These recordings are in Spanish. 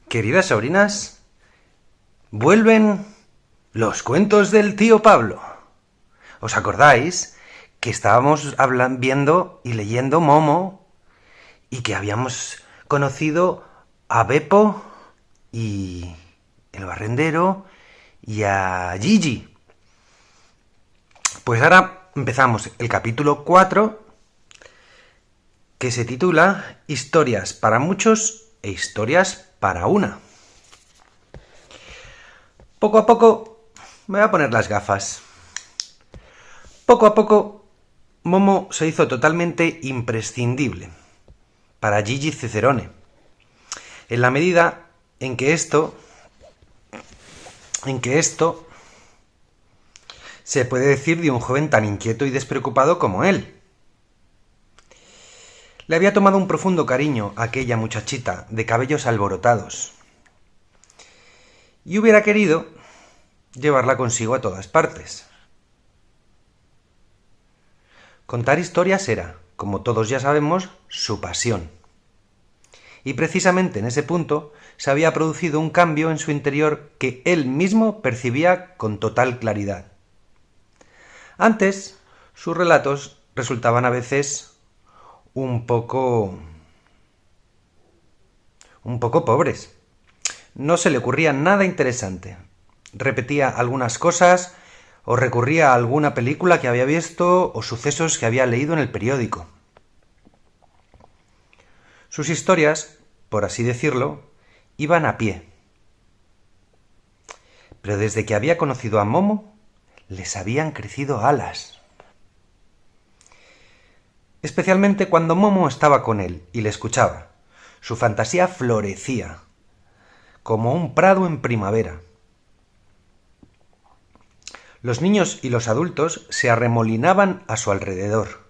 Queridas sobrinas, vuelven los cuentos del tío Pablo. ¿Os acordáis que estábamos viendo y leyendo Momo y que habíamos conocido a Beppo y el barrendero y a Gigi? Pues ahora empezamos el capítulo 4, que se titula Historias para muchos e historias para una. Poco a poco me voy a poner las gafas. Poco a poco Momo se hizo totalmente imprescindible para Gigi Cicerone, en la medida en que esto se puede decir de un joven tan inquieto y despreocupado como él. Le había tomado un profundo cariño a aquella muchachita de cabellos alborotados y hubiera querido llevarla consigo a todas partes. Contar historias era, como todos ya sabemos, su pasión. Y precisamente en ese punto se había producido un cambio en su interior que él mismo percibía con total claridad. Antes, sus relatos resultaban a veces un poco pobres. No se le ocurría nada interesante. Repetía algunas cosas o recurría a alguna película que había visto o sucesos que había leído en el periódico. Sus historias, por así decirlo, iban a pie. Pero desde que había conocido a Momo, les habían crecido alas. Especialmente cuando Momo estaba con él y le escuchaba. Su fantasía florecía, como un prado en primavera. Los niños y los adultos se arremolinaban a su alrededor.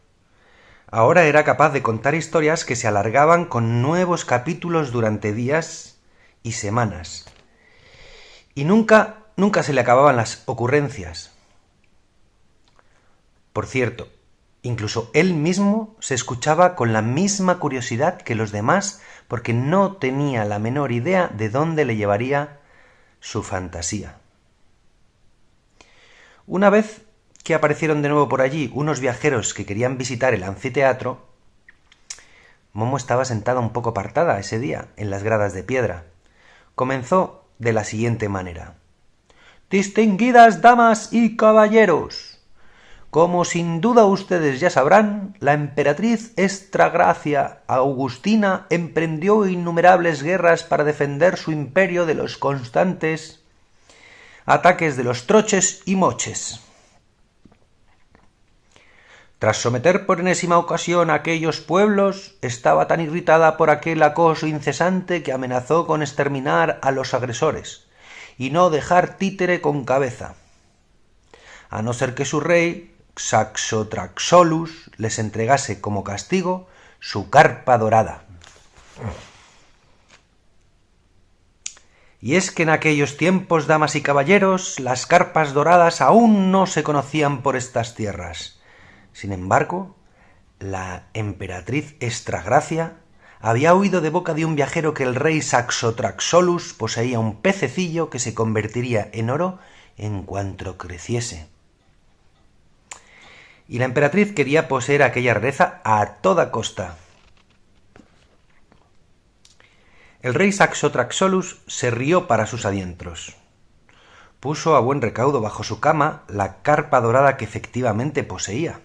Ahora era capaz de contar historias que se alargaban con nuevos capítulos durante días y semanas. Y nunca se le acababan las ocurrencias. Por cierto, incluso él mismo se escuchaba con la misma curiosidad que los demás, porque no tenía la menor idea de dónde le llevaría su fantasía. Una vez que aparecieron de nuevo por allí unos viajeros que querían visitar el anfiteatro, Momo estaba sentada un poco apartada ese día en las gradas de piedra. Comenzó de la siguiente manera: «Distinguidas damas y caballeros, como sin duda ustedes ya sabrán, la emperatriz Extragracia Augustina emprendió innumerables guerras para defender su imperio de los constantes ataques de los troches y moches. Tras someter por enésima ocasión a aquellos pueblos, estaba tan irritada por aquel acoso incesante que amenazó con exterminar a los agresores y no dejar títere con cabeza, a no ser que su rey, Saxotraxolus, les entregase como castigo su carpa dorada». Y es que en aquellos tiempos, damas y caballeros, las carpas doradas aún no se conocían por estas tierras. Sin embargo, la emperatriz Extragracia había oído de boca de un viajero que el rey Saxotraxolus poseía un pececillo que se convertiría en oro en cuanto creciese. Y la emperatriz quería poseer aquella rareza a toda costa. El rey Saxotraxolus se rió para sus adentros. Puso a buen recaudo bajo su cama la carpa dorada que efectivamente poseía.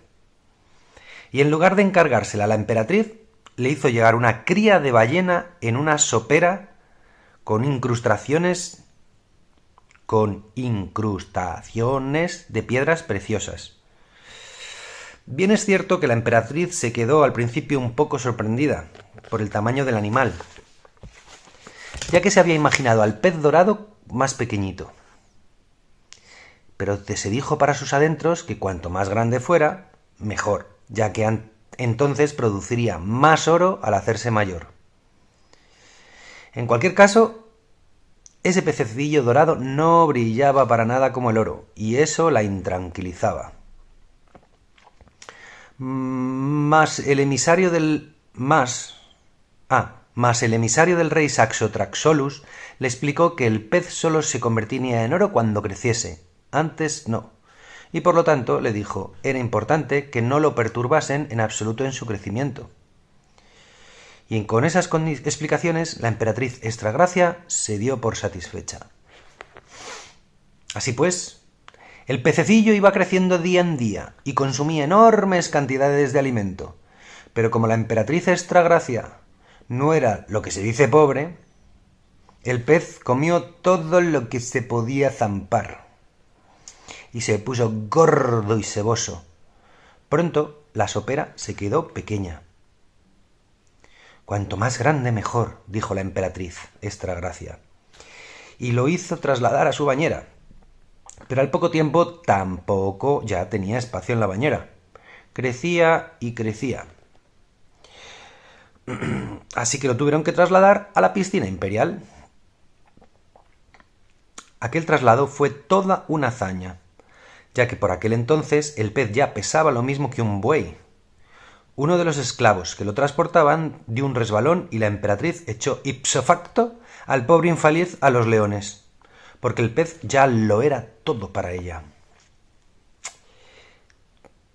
Y en lugar de encargársela a la emperatriz, le hizo llegar una cría de ballena en una sopera con incrustaciones de piedras preciosas. Bien es cierto que la emperatriz se quedó al principio un poco sorprendida por el tamaño del animal, ya que se había imaginado al pez dorado más pequeñito. Pero se dijo para sus adentros que cuanto más grande fuera, mejor, ya que entonces produciría más oro al hacerse mayor. En cualquier caso, ese pececillo dorado no brillaba para nada como el oro, y eso la intranquilizaba. Mas el emisario del Mas el emisario del rey Saxo Traxolus le explicó que el pez solo se convertiría en oro cuando creciese, antes no, y por lo tanto le dijo era importante que no lo perturbasen en absoluto en su crecimiento. Y con esas explicaciones la emperatriz Extragracia se dio por satisfecha. Así pues, el pececillo iba creciendo día en día y consumía enormes cantidades de alimento, pero como la emperatriz Extragracia no era lo que se dice pobre, el pez comió todo lo que se podía zampar y se puso gordo y seboso. Pronto la sopera se quedó pequeña. Cuanto más grande mejor, dijo la emperatriz Extragracia, y lo hizo trasladar a su bañera. Pero al poco tiempo tampoco ya tenía espacio en la bañera. Crecía y crecía. Así que lo tuvieron que trasladar a la piscina imperial. Aquel traslado fue toda una hazaña, ya que por aquel entonces el pez ya pesaba lo mismo que un buey. Uno de los esclavos que lo transportaban dio un resbalón y la emperatriz echó ipso facto al pobre infeliz a los leones, porque el pez ya lo era todo para ella.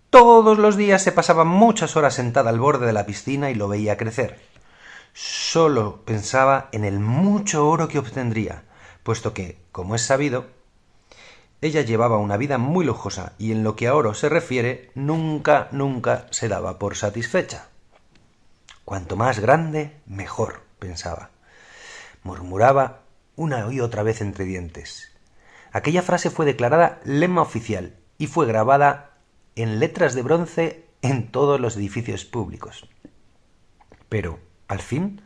Todos los días se pasaba muchas horas sentada al borde de la piscina y lo veía crecer. Solo pensaba en el mucho oro que obtendría, puesto que, como es sabido, ella llevaba una vida muy lujosa y en lo que a oro se refiere, nunca se daba por satisfecha. Cuanto más grande, mejor, pensaba. Murmuraba una y otra vez entre dientes. Aquella frase fue declarada lema oficial y fue grabada en letras de bronce en todos los edificios públicos. Pero, al fin,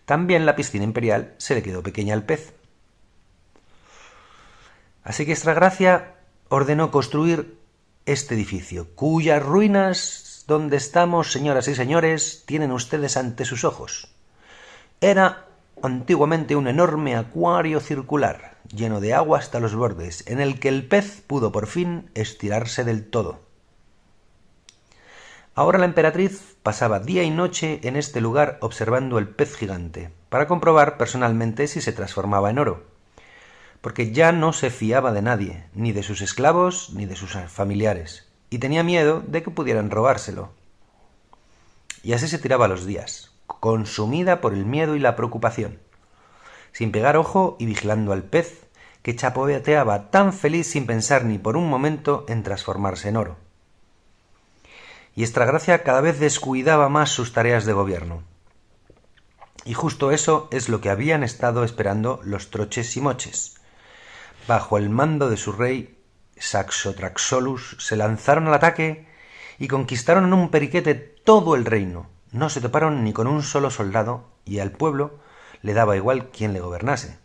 también la piscina imperial se le quedó pequeña al pez. Así que Extragracia ordenó construir este edificio, cuyas ruinas, donde estamos, señoras y señores, tienen ustedes ante sus ojos. Era antiguamente un enorme acuario circular, lleno de agua hasta los bordes, en el que el pez pudo por fin estirarse del todo. Ahora la emperatriz pasaba día y noche en este lugar observando el pez gigante, para comprobar personalmente si se transformaba en oro, porque ya no se fiaba de nadie, ni de sus esclavos ni de sus familiares, y tenía miedo de que pudieran robárselo. Y así se tiraba los días, consumida por el miedo y la preocupación, sin pegar ojo y vigilando al pez, que chapoteaba tan feliz sin pensar ni por un momento en transformarse en oro. Y Extragracia cada vez descuidaba más sus tareas de gobierno. Y justo eso es lo que habían estado esperando los troches y moches. Bajo el mando de su rey, Saxo Traxolus, se lanzaron al ataque y conquistaron en un periquete todo el reino. No se toparon ni con un solo soldado y al pueblo le daba igual quién le gobernase.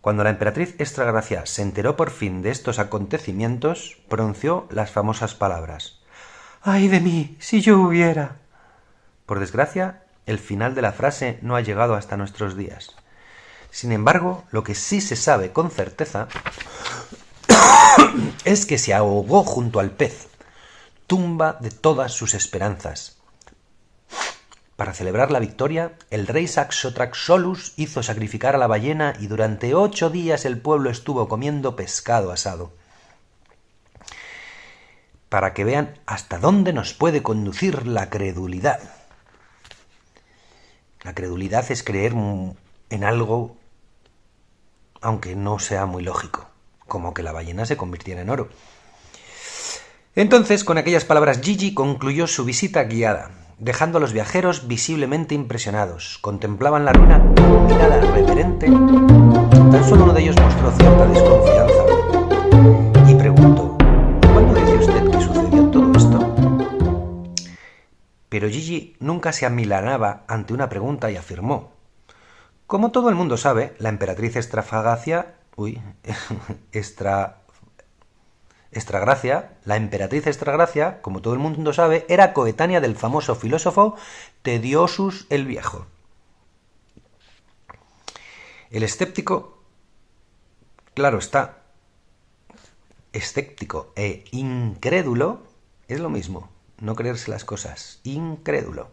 Cuando la emperatriz Extragracia se enteró por fin de estos acontecimientos, pronunció las famosas palabras: «¡Ay de mí, si yo hubiera!». Por desgracia, el final de la frase no ha llegado hasta nuestros días. Sin embargo, lo que sí se sabe con certeza es que se ahogó junto al pez, tumba de todas sus esperanzas. Para celebrar la victoria, el rey Saxo Traxolus hizo sacrificar a la ballena y durante 8 días el pueblo estuvo comiendo pescado asado. Para que vean hasta dónde nos puede conducir la credulidad. La credulidad es creer en algo aunque no sea muy lógico, como que la ballena se convirtiera en oro. Entonces, con aquellas palabras, Gigi concluyó su visita guiada, dejando a los viajeros visiblemente impresionados. Contemplaban la ruina con mirada reverente. Tan solo uno de ellos mostró cierta desconfianza y preguntó: ¿cuándo dice usted que sucedió todo esto? Pero Gigi nunca se amilanaba ante una pregunta y afirmó: como todo el mundo sabe, la emperatriz la emperatriz Extragracia, como todo el mundo sabe, era coetánea del famoso filósofo Tediosus el Viejo. El escéptico, claro está, escéptico e incrédulo es lo mismo, no creerse las cosas, incrédulo.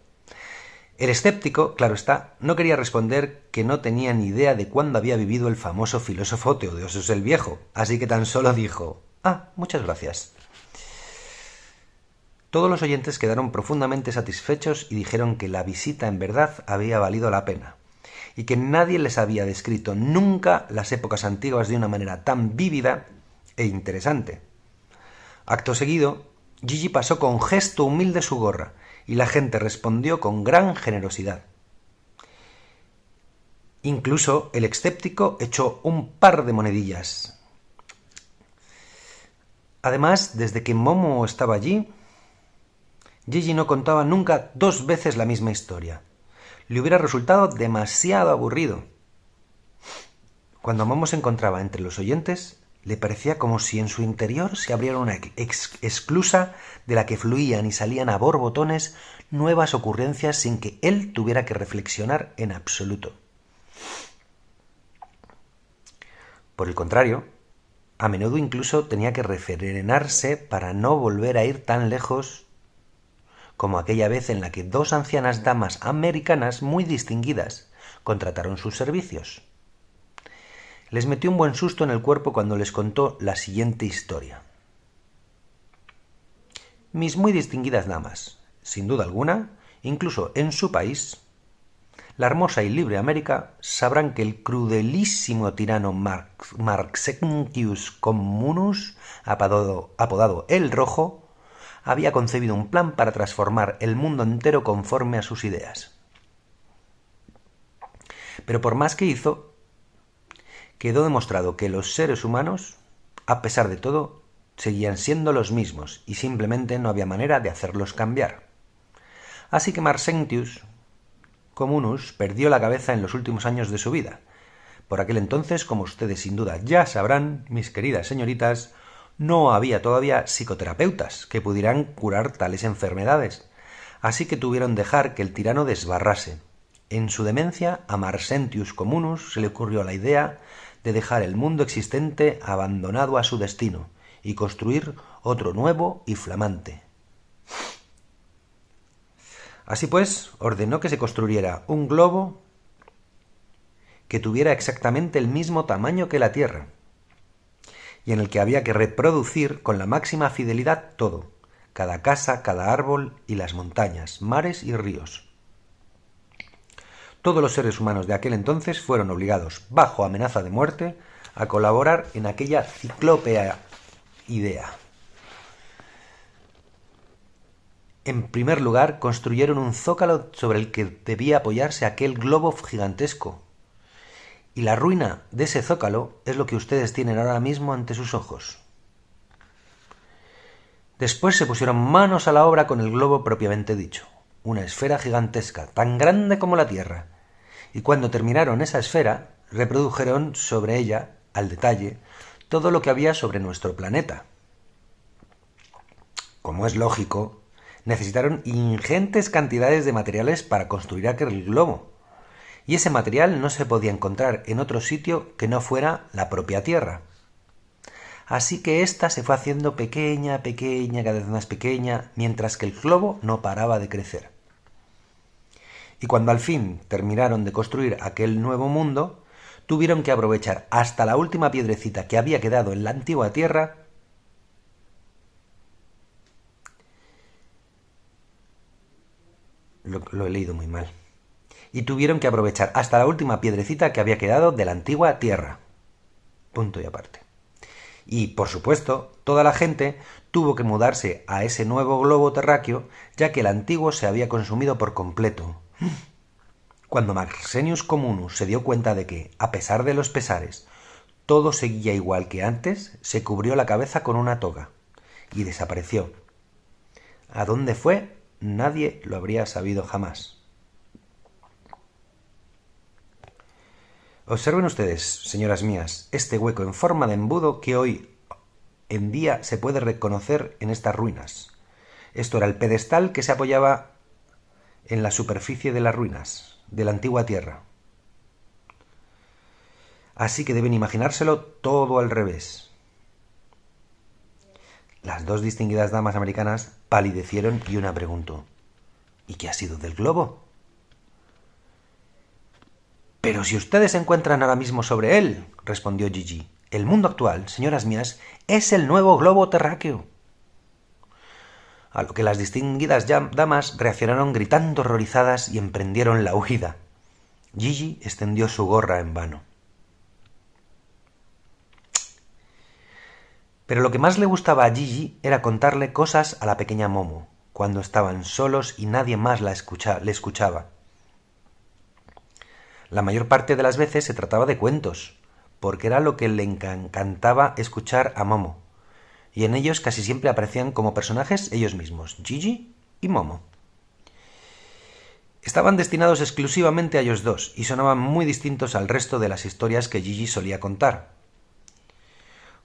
El escéptico, claro está, no quería responder que no tenía ni idea de cuándo había vivido el famoso filósofo Teodosius el Viejo, así que tan solo dijo: «Ah, muchas gracias». Todos los oyentes quedaron profundamente satisfechos y dijeron que la visita en verdad había valido la pena, y que nadie les había descrito nunca las épocas antiguas de una manera tan vívida e interesante. Acto seguido, Gigi pasó con gesto humilde su gorra, y la gente respondió con gran generosidad. Incluso el escéptico echó un par de monedillas. Además, desde que Momo estaba allí, Gigi no contaba nunca 2 veces la misma historia. Le hubiera resultado demasiado aburrido. Cuando Momo se encontraba entre los oyentes, le parecía como si en su interior se abriera una esclusa de la que fluían y salían a borbotones nuevas ocurrencias sin que él tuviera que reflexionar en absoluto. Por el contrario, a menudo incluso tenía que refrenarse para no volver a ir tan lejos como aquella vez en la que 2 ancianas damas americanas muy distinguidas contrataron sus servicios. Les metió un buen susto en el cuerpo cuando les contó la siguiente historia. Mis muy distinguidas damas, sin duda alguna, incluso en su país, la hermosa y libre América, sabrán que el crudelísimo tirano Maxentius Communus, apodado El Rojo, había concebido un plan para transformar el mundo entero conforme a sus ideas. Pero por más que hizo, quedó demostrado que los seres humanos, a pesar de todo, seguían siendo los mismos y simplemente no había manera de hacerlos cambiar. Así que Maxentius Communus perdió la cabeza en los últimos años de su vida. Por aquel entonces, como ustedes sin duda ya sabrán, mis queridas señoritas, no había todavía psicoterapeutas que pudieran curar tales enfermedades, así que tuvieron dejar que el tirano desbarrase. En su demencia, a Maxentius Communus se le ocurrió la idea de dejar el mundo existente abandonado a su destino y construir otro nuevo y flamante. Así pues, ordenó que se construyera un globo que tuviera exactamente el mismo tamaño que la Tierra, y en el que había que reproducir con la máxima fidelidad todo, cada casa, cada árbol y las montañas, mares y ríos. Todos los seres humanos de aquel entonces fueron obligados, bajo amenaza de muerte, a colaborar en aquella ciclópea idea. En primer lugar, construyeron un zócalo sobre el que debía apoyarse aquel globo gigantesco. Y la ruina de ese zócalo es lo que ustedes tienen ahora mismo ante sus ojos. Después se pusieron manos a la obra con el globo propiamente dicho, una esfera gigantesca, tan grande como la Tierra. Y cuando terminaron esa esfera, reprodujeron sobre ella, al detalle, todo lo que había sobre nuestro planeta. Como es lógico, necesitaron ingentes cantidades de materiales para construir aquel globo, y ese material no se podía encontrar en otro sitio que no fuera la propia Tierra. Así que ésta se fue haciendo pequeña, cada vez más pequeña, mientras que el globo no paraba de crecer. Y cuando al fin terminaron de construir aquel nuevo mundo, tuvieron que aprovechar hasta la última piedrecita que había quedado en la antigua Tierra Lo he leído muy mal. Y tuvieron que aprovechar hasta la última piedrecita que había quedado de la antigua Tierra. Punto y aparte. Y, por supuesto, toda la gente tuvo que mudarse a ese nuevo globo terráqueo, ya que el antiguo se había consumido por completo. Cuando Maxentius Communus se dio cuenta de que, a pesar de los pesares, todo seguía igual que antes, se cubrió la cabeza con una toga y desapareció. ¿A dónde fue? Nadie lo habría sabido jamás. Observen ustedes, señoras mías, este hueco en forma de embudo que hoy en día se puede reconocer en estas ruinas. Esto era el pedestal que se apoyaba en la superficie de las ruinas de la antigua Tierra. Así que deben imaginárselo todo al revés. Las 2 distinguidas damas americanas palidecieron y una preguntó: ¿y qué ha sido del globo? Pero si ustedes se encuentran ahora mismo sobre él, respondió Gigi. El mundo actual, señoras mías, es el nuevo globo terráqueo. A lo que las distinguidas damas reaccionaron gritando horrorizadas y emprendieron la huida. Gigi extendió su gorra en vano. Pero lo que más le gustaba a Gigi era contarle cosas a la pequeña Momo, cuando estaban solos y nadie más le escuchaba. La mayor parte de las veces se trataba de cuentos, porque era lo que le encantaba escuchar a Momo, y en ellos casi siempre aparecían como personajes ellos mismos, Gigi y Momo. Estaban destinados exclusivamente a ellos dos, y sonaban muy distintos al resto de las historias que Gigi solía contar.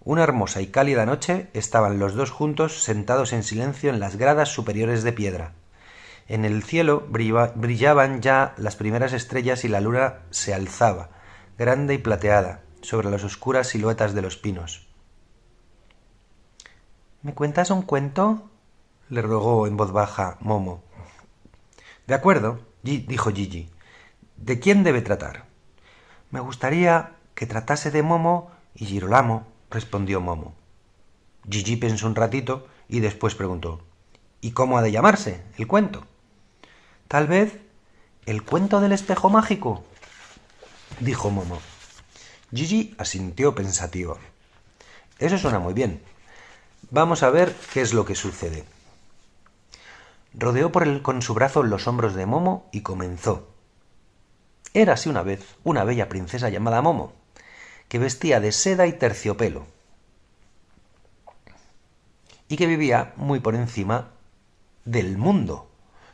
Una hermosa y cálida noche estaban los dos juntos sentados en silencio en las gradas superiores de piedra. En el cielo brillaban ya las primeras estrellas y la luna se alzaba, grande y plateada, sobre las oscuras siluetas de los pinos. ¿Me cuentas un cuento?, le rogó en voz baja Momo. De acuerdo, dijo Gigi. ¿De quién debe tratar? Me gustaría que tratase de Momo y Girolamo, respondió Momo. Gigi pensó un ratito y después preguntó: ¿y cómo ha de llamarse el cuento? Tal vez el cuento del espejo mágico, dijo Momo. Gigi asintió pensativo. Eso suena muy bien. Vamos a ver qué es lo que sucede. Rodeó con su brazo los hombros de Momo y comenzó. Érase una vez una bella princesa llamada Momo, que vestía de seda y terciopelo, y que vivía muy por encima del mundo,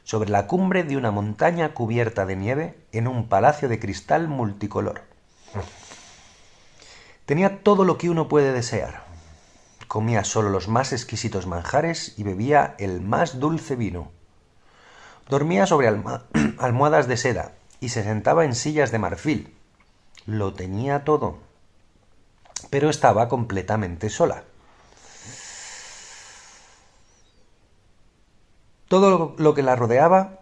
sobre la cumbre de una montaña cubierta de nieve, en un palacio de cristal multicolor. Tenía todo lo que uno puede desear. Comía solo los más exquisitos manjares y bebía el más dulce vino. Dormía sobre almohadas de seda y se sentaba en sillas de marfil. Lo tenía todo, pero estaba completamente sola. Todo lo que la rodeaba,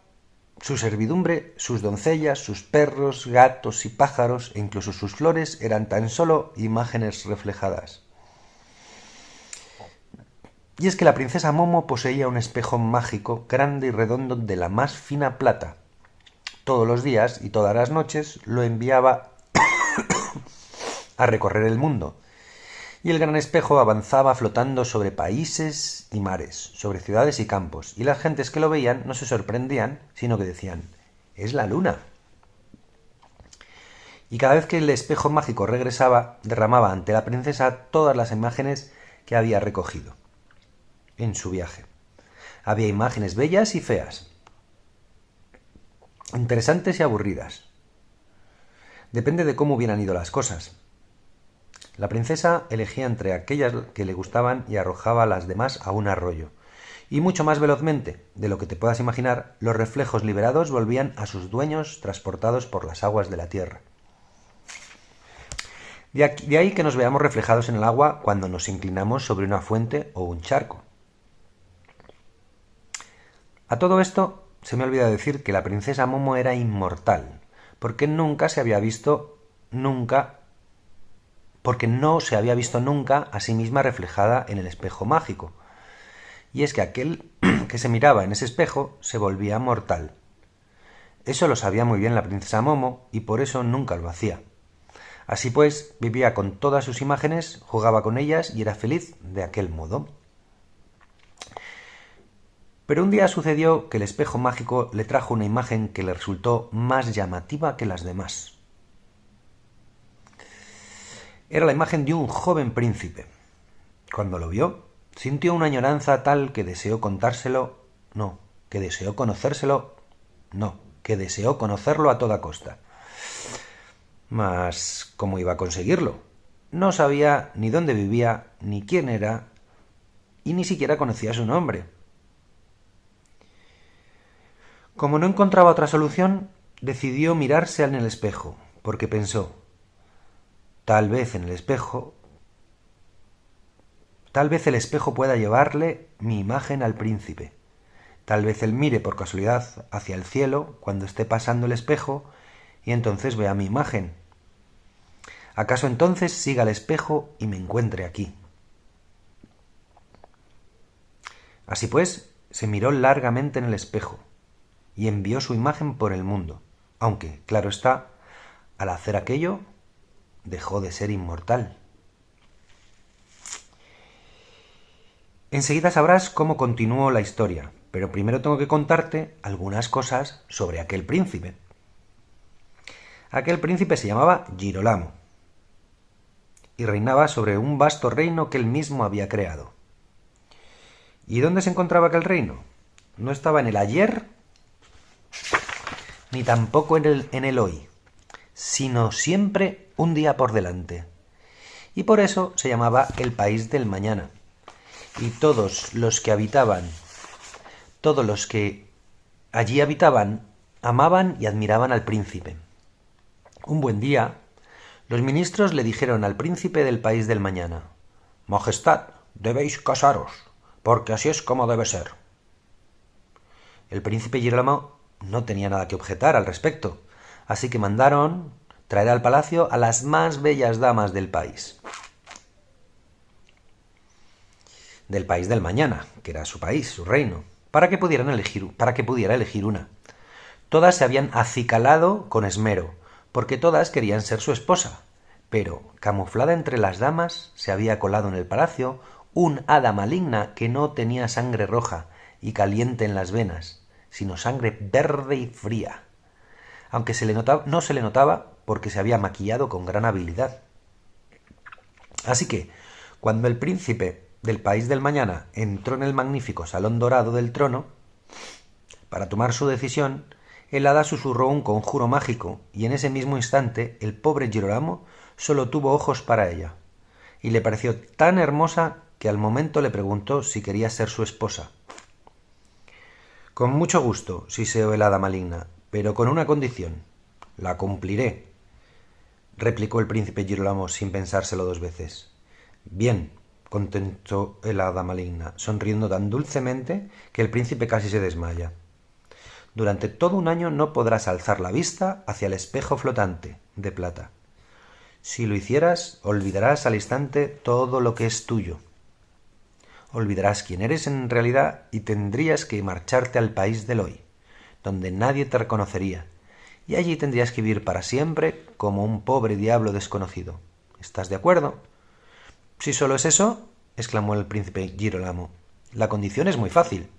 su servidumbre, sus doncellas, sus perros, gatos y pájaros, e incluso sus flores, eran tan solo imágenes reflejadas. Y es que la princesa Momo poseía un espejo mágico grande y redondo de la más fina plata. Todos los días y todas las noches lo enviaba a recorrer el mundo, y el gran espejo avanzaba flotando sobre países y mares, sobre ciudades y campos, y las gentes que lo veían no se sorprendían, sino que decían: «¡Es la luna!». Y cada vez que el espejo mágico regresaba, derramaba ante la princesa todas las imágenes que había recogido en su viaje. Había imágenes bellas y feas, interesantes y aburridas. Depende de cómo hubieran ido las cosas. La princesa elegía entre aquellas que le gustaban y arrojaba las demás a un arroyo. Y mucho más velozmente de lo que te puedas imaginar, los reflejos liberados volvían a sus dueños transportados por las aguas de la tierra. De ahí que nos veamos reflejados en el agua cuando nos inclinamos sobre una fuente o un charco. A todo esto se me olvida decir que la princesa Momo era inmortal, porque no se había visto nunca a sí misma reflejada en el espejo mágico. Y es que aquel que se miraba en ese espejo se volvía mortal. Eso lo sabía muy bien la princesa Momo y por eso nunca lo hacía. Así pues, vivía con todas sus imágenes, jugaba con ellas y era feliz de aquel modo. Pero un día sucedió que el espejo mágico le trajo una imagen que le resultó más llamativa que las demás. Era la imagen de un joven príncipe. Cuando lo vio, sintió una añoranza tal que deseó que deseó conocerlo a toda costa. Mas, ¿cómo iba a conseguirlo? No sabía ni dónde vivía, ni quién era, y ni siquiera conocía su nombre. Como no encontraba otra solución, decidió mirarse en el espejo, porque pensó: tal vez el espejo pueda llevarle mi imagen al príncipe. Tal vez él mire por casualidad hacia el cielo cuando esté pasando el espejo y entonces vea mi imagen. ¿Acaso entonces siga al espejo y me encuentre aquí? Así pues, se miró largamente en el espejo y envió su imagen por el mundo, aunque, claro está, al hacer aquello, dejó de ser inmortal. Enseguida sabrás cómo continuó la historia, pero primero tengo que contarte algunas cosas sobre aquel príncipe. Aquel príncipe se llamaba Girolamo y reinaba sobre un vasto reino que él mismo había creado. ¿Y dónde se encontraba aquel reino? No estaba en el ayer ni tampoco en el hoy, sino siempre un día por delante. Y por eso se llamaba el país del mañana. Y todos los que allí habitaban, amaban y admiraban al príncipe. Un buen día, los ministros le dijeron al príncipe del país del mañana: «Majestad, debéis casaros, porque así es como debe ser». El príncipe Girolamo no tenía nada que objetar al respecto, así que mandaron traer al palacio a las más bellas damas del país del mañana, que era su país, su reino, para que pudiera elegir una. Todas se habían acicalado con esmero, porque todas querían ser su esposa, pero, camuflada entre las damas, se había colado en el palacio un hada maligna que no tenía sangre roja y caliente en las venas, sino sangre verde y fría, aunque no se le notaba porque se había maquillado con gran habilidad. Así que, cuando el príncipe del país del mañana entró en el magnífico salón dorado del trono, para tomar su decisión, el hada susurró un conjuro mágico, y en ese mismo instante el pobre Girolamo solo tuvo ojos para ella, y le pareció tan hermosa que al momento le preguntó si quería ser su esposa. «Con mucho gusto», siseó el hada maligna, «pero con una condición». «La cumpliré», replicó el príncipe Girolamo sin pensárselo dos veces. «Bien», contestó el hada maligna, sonriendo tan dulcemente que el príncipe casi se desmaya. «Durante todo un año no podrás alzar la vista hacia el espejo flotante de plata. Si lo hicieras, olvidarás al instante todo lo que es tuyo. Olvidarás quién eres en realidad y tendrías que marcharte al país del hoy, donde nadie te reconocería, y allí tendrías que vivir para siempre como un pobre diablo desconocido. ¿Estás de acuerdo?» «Si solo es eso», exclamó el príncipe Girolamo, «la condición es muy fácil».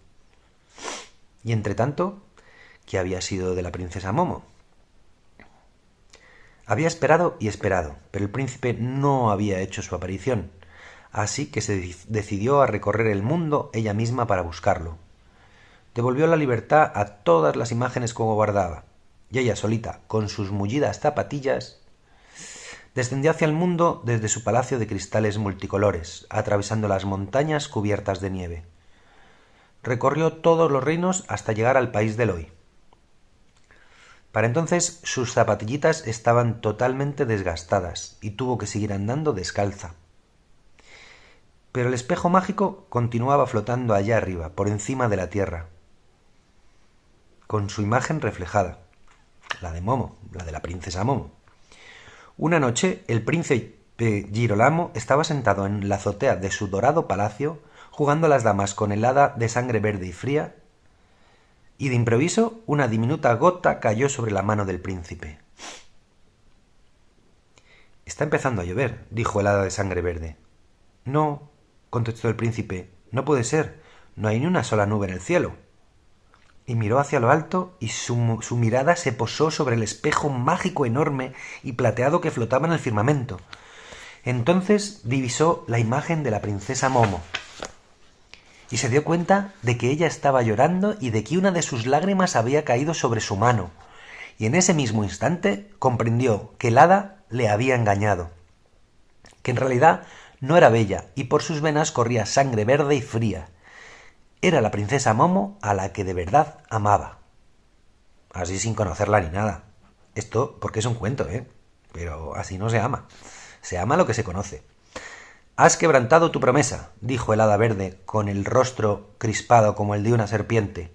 Y entre tanto, ¿qué había sido de la princesa Momo? Había esperado y esperado, pero el príncipe no había hecho su aparición, así que se decidió a recorrer el mundo ella misma para buscarlo. Devolvió la libertad a todas las imágenes que guardaba, y ella solita, con sus mullidas zapatillas, descendió hacia el mundo desde su palacio de cristales multicolores, atravesando las montañas cubiertas de nieve. Recorrió todos los reinos hasta llegar al país del hoy. Para entonces sus zapatillitas estaban totalmente desgastadas y tuvo que seguir andando descalza. Pero el espejo mágico continuaba flotando allá arriba, por encima de la tierra, con su imagen reflejada, la de Momo, la de la princesa Momo. Una noche el príncipe Girolamo estaba sentado en la azotea de su dorado palacio, jugando a las damas con el hada de sangre verde y fría, y de improviso una diminuta gota cayó sobre la mano del príncipe. «Está empezando a llover», dijo el hada de sangre verde. «No», contestó el príncipe, «no puede ser, no hay ni una sola nube en el cielo». Y miró hacia lo alto y su mirada se posó sobre el espejo mágico enorme y plateado que flotaba en el firmamento. Entonces divisó la imagen de la princesa Momo y se dio cuenta de que ella estaba llorando y de que una de sus lágrimas había caído sobre su mano. Y en ese mismo instante comprendió que el hada le había engañado, que en realidad no era bella y por sus venas corría sangre verde y fría. Era la princesa Momo a la que de verdad amaba. Así sin conocerla ni nada. Esto porque es un cuento, pero así no se ama. Se ama lo que se conoce. «Has quebrantado tu promesa», dijo el hada verde, con el rostro crispado como el de una serpiente.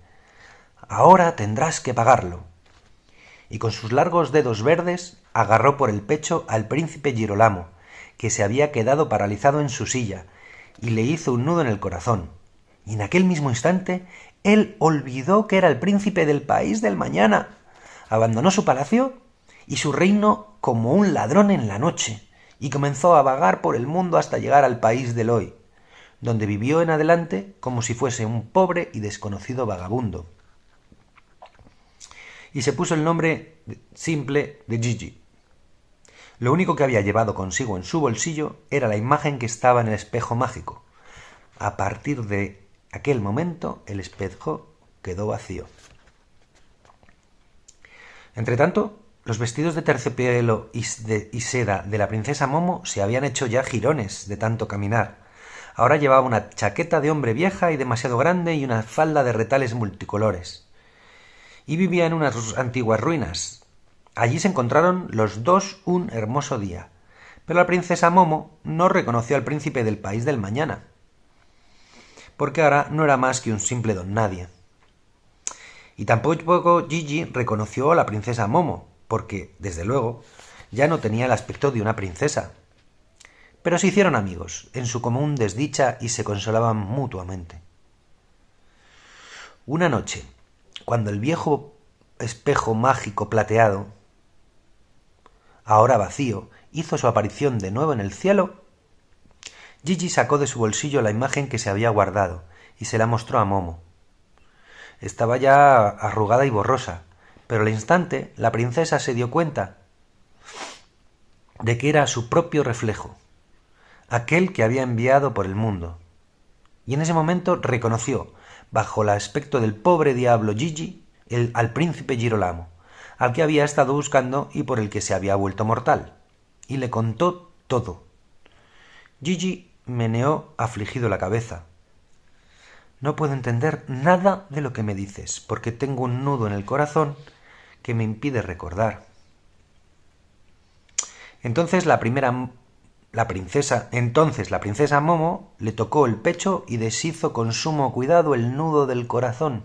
«Ahora tendrás que pagarlo». y con sus largos dedos verdes agarró por el pecho al príncipe Girolamo, que se había quedado paralizado en su silla, y le hizo un nudo en el corazón. Y en aquel mismo instante él olvidó que era el príncipe del país del mañana. Abandonó su palacio y su reino como un ladrón en la noche, y comenzó a vagar por el mundo hasta llegar al país del hoy, donde vivió en adelante como si fuese un pobre y desconocido vagabundo. Y se puso el nombre simple de Gigi. Lo único que había llevado consigo en su bolsillo era la imagen que estaba en el espejo mágico. A partir de aquel momento, el espejo quedó vacío. Entretanto, los vestidos de terciopelo y seda de la princesa Momo se habían hecho ya jirones de tanto caminar. Ahora llevaba una chaqueta de hombre vieja y demasiado grande y una falda de retales multicolores. Y vivía en unas antiguas ruinas. Allí se encontraron los dos un hermoso día. Pero la princesa Momo no reconoció al príncipe del país del mañana, porque ahora no era más que un simple don nadie. Y tampoco Gigi reconoció a la princesa Momo, porque, desde luego, ya no tenía el aspecto de una princesa. Pero se hicieron amigos, en su común desdicha, y se consolaban mutuamente. Una noche, cuando el viejo espejo mágico plateado, ahora vacío, hizo su aparición de nuevo en el cielo, Gigi sacó de su bolsillo la imagen que se había guardado y se la mostró a Momo. Estaba ya arrugada y borrosa, pero al instante la princesa se dio cuenta de que era su propio reflejo, aquel que había enviado por el mundo. Y en ese momento reconoció, bajo el aspecto del pobre diablo Gigi, al príncipe Girolamo, al que había estado buscando y por el que se había vuelto mortal, y le contó todo. Gigi meneó afligido la cabeza. No puedo entender nada de lo que me dices, porque tengo un nudo en el corazón que me impide recordar. Entonces la princesa Momo le tocó el pecho y deshizo con sumo cuidado el nudo del corazón.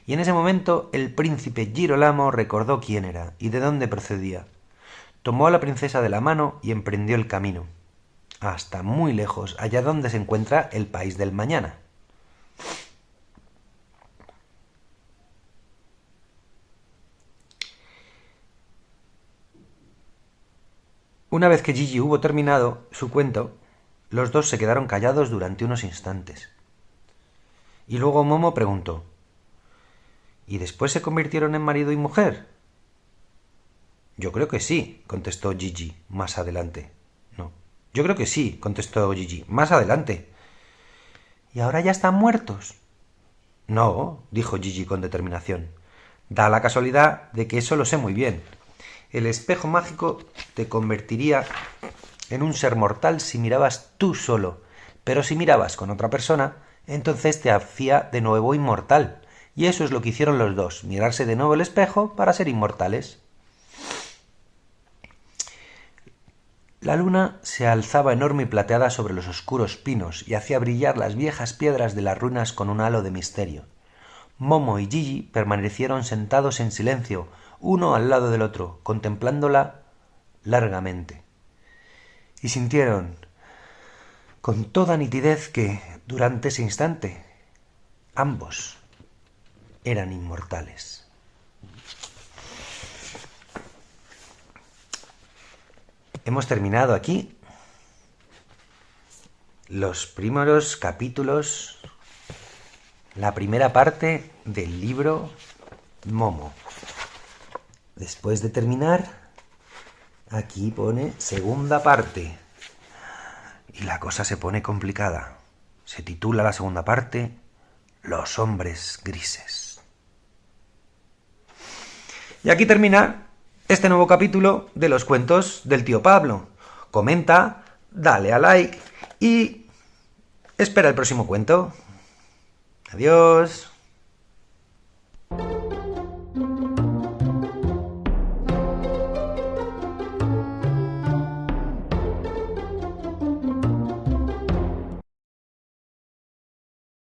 Y en ese momento el príncipe Girolamo recordó quién era y de dónde procedía. Tomó a la princesa de la mano y emprendió el camino, hasta muy lejos, allá donde se encuentra el país del mañana. Una vez que Gigi hubo terminado su cuento, los dos se quedaron callados durante unos instantes. Y luego Momo preguntó: ¿y después se convirtieron en marido y mujer? Yo creo que sí, contestó Gigi más adelante. No. Yo creo que sí, contestó Gigi más adelante. ¿Y ahora ya están muertos? No, dijo Gigi con determinación. Da la casualidad de que eso lo sé muy bien. El espejo mágico te convertiría en un ser mortal si mirabas tú solo, pero si mirabas con otra persona, entonces te hacía de nuevo inmortal. Y eso es lo que hicieron los dos, mirarse de nuevo el espejo para ser inmortales. La luna se alzaba enorme y plateada sobre los oscuros pinos y hacía brillar las viejas piedras de las ruinas con un halo de misterio. Momo y Gigi permanecieron sentados en silencio, uno al lado del otro, contemplándola largamente. Y sintieron con toda nitidez que, durante ese instante, ambos eran inmortales. Hemos terminado aquí los primeros capítulos, la primera parte del libro Momo. Después de terminar, aquí pone segunda parte. Y la cosa se pone complicada. Se titula la segunda parte Los hombres grises. Y aquí termina este nuevo capítulo de los cuentos del tío Pablo. Comenta, dale a like y espera el próximo cuento. Adiós.